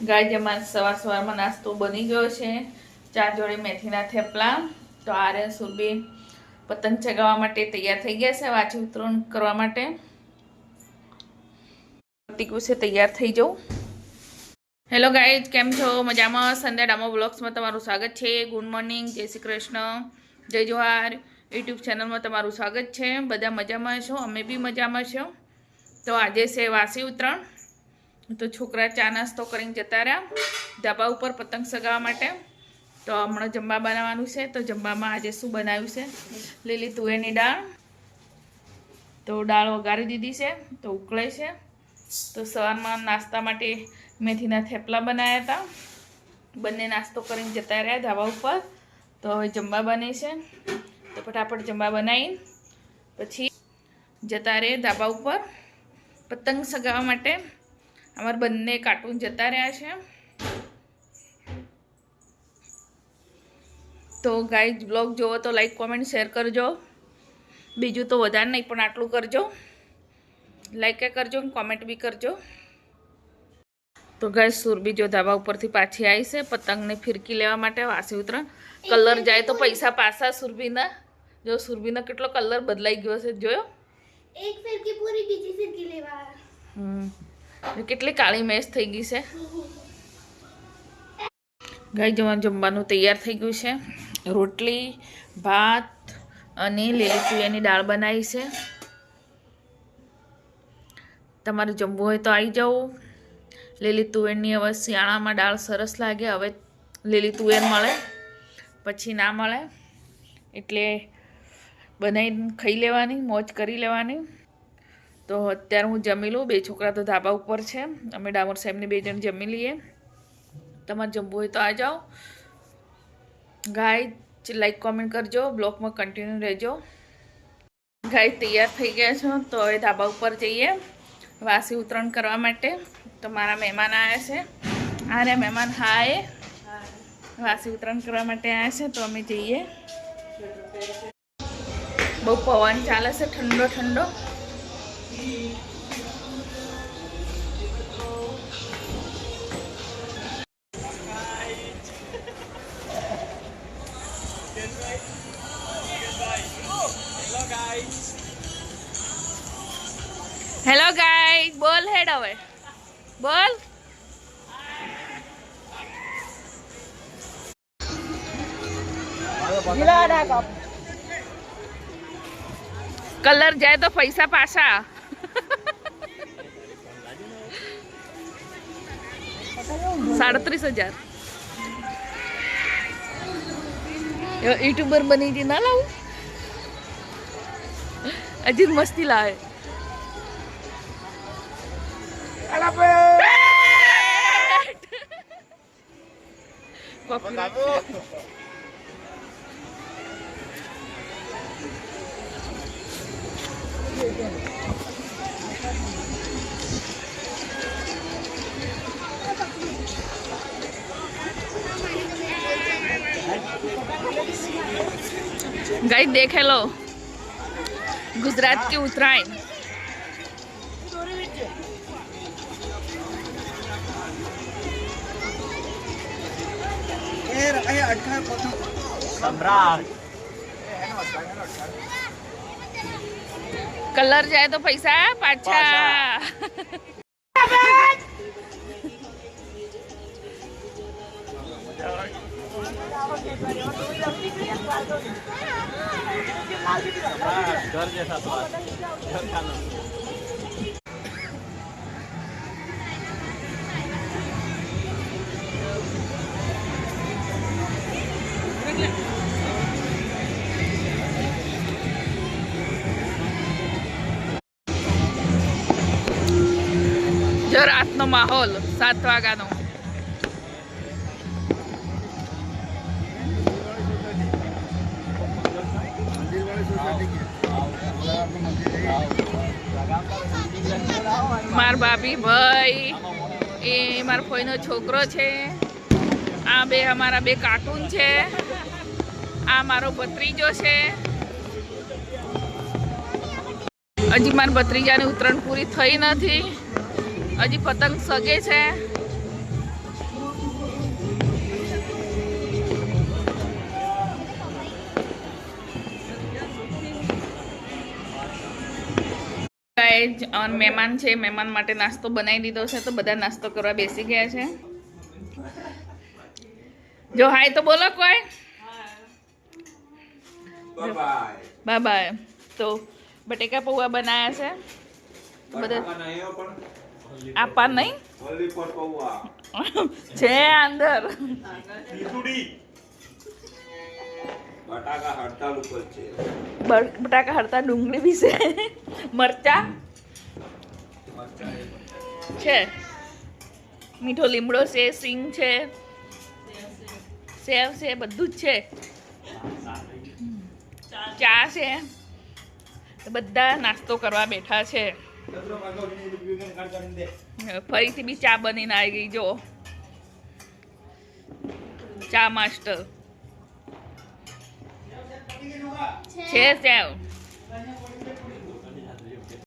ગાય જમા સવારમાં નાસ્તો બની ગયો છે। ચા જોડે મેથીના થેપલા। તો આરે સુરબી પતંગ ચગાવવા માટે તૈયાર થઈ ગયા છે, વાંચી ઉતરણ કરવા માટે। પ્રતિકુ છે તૈયાર થઈ જાઉં। હેલો ગાઈઝ, કેમ છો? મજામાં? સંધ્યા ડામો બ્લોગ્સમાં તમારું સ્વાગત છે। ગુડ મોર્નિંગ, જય શ્રી કૃષ્ણ, જય જોહાર। યુટ્યુબ ચેનલમાં તમારું સ્વાગત છે। બધા મજામાં છો? અમે બી મજામાં છો। તો આજે છે વાસી ઉત્તરાયણ। તો છોકરા ચા નાસ્તો કરીને જતા રહ્યા ધાબા ઉપર પતંગ ચગાવવા માટે। તો હમણાં જમવા બનાવવાનું છે। તો જમવામાં આજે શું બનાવ્યું છે? લીલી તુવેરની દાળ। તો દાળ વઘારી દીધી છે, તો ઉકળે છે। તો સવારમાં નાસ્તા માટે મેથીના થેપલા બનાવ્યા હતા। બંને નાસ્તો કરીને જતા રહ્યા ધાબા ઉપર। તો હવે જમવા બને છે, તો ફટાફટ જમવા બનાવી પછી જતા રહે ધાબા ઉપર પતંગ ચગાવવા માટે। અમારા બંને કાર્ટૂન જતા રહ્યા છે। તો ગાઈઝ, બ્લોગ જોવો તો લાઈક કોમેન્ટ શેર કરજો। બીજું તો વધારે નહીં, પણ આટલું કરજો, લાઈક કરજો, કોમેન્ટ બી કરજો। તો ગાઈઝ, સુરબી જો ધાબા ઉપરથી પાછી આવી છે પતંગને ફિરકી લેવા માટે। વાસી ઉત્તરાયણ કલર જાય તો પૈસા પાછા સુરબીના। જો સુરબીનો કેટલો કલર બદલાઈ ગયો છે, જોયો? એક ફિરકી પૂરી, બીજી ફિરકી લેવા। કેટલી કાળી મેચ થઈ ગઈ છે। ગાય જમવાનું તૈયાર થઈ ગયું છે। રોટલી, ભાત અને લીલી તુવેરની દાળ બનાવી છે। તમારે જમવું હોય તો આવી જાઓ। લીલી તુવેરની હવે શિયાળામાં દાળ સરસ લાગે। હવે લીલી તુવેર મળે, પછી ના મળે, એટલે બનાવીને ખાઈ લેવાની, મોજ કરી લેવાની। તો અત્યારે હું જમી લઉં। બે છોકરા તો ધાબા ઉપર છે, અમે ડામોર સાહેબને બે જણ જમી લઈએ। તમારે જમવું હોય તો આ જાઓ। ગાય લાઈક કોમેન્ટ કરજો, બ્લોગમાં કન્ટિન્યુ રહેજો। ગાય તૈયાર થઈ ગયા છો, તો હવે ધાબા ઉપર જઈએ વાસી ઉત્તરાયણ કરવા માટે। તો મારા મહેમાન આવ્યા છે। આરે મહેમાન હાય, વાસી ઉત્તરાયણ કરવા માટે આવ્યા છે। તો અમે જઈએ। બહુ પવન ચાલે છે, ઠંડો ઠંડો। હેલો ગાઈસ, બોલ હેડ હવે બોલ। કલર જાય તો પૈસા પાછા। 37,000 યુટ્યુબર બની ગઈ ના લાવું? અજીત મસ્તી લાવે। गाइस देखे लो गुजरात की उत्तरायण। कलर जाए तो पैसा पाछा। घर जैसा स्वाद, घर खाना। जो रातनो माहौल 7 वाग्यानो। मार भाभी भाई ए मार फोईनो छोकरो छे। आ बे हमारा बे कार्टून छे। आ मारो भत्रीजो छे। हजी मार भत्रीजानी उतरण पूरी थई नथी। हजी पतंग सगे छे। ગાઈઝ મહેમાન છે, મહેમાન માટે નાસ્તો બનાવી દીધો છે, તો બધા નાસ્તો કરવા બેસી ગયા છે. જો હાય તો બોલો કોઈ. Bye bye. તો બટેકા પૌવા બનાયા છે બધા. આપા નહીં છે અંદર. બટાકા હડતા ડુંગળી બી છે, મરચા છે, મીઠો લીમડો છે, સિંગ છે, સેવ છે, બધું જ છે. ચા છે. બધા નાસ્તો કરવા બેઠા છે. ફરીથી બી ચા બનીને આવી ગઈ. જો ચા માસ્ટર છે સેવ.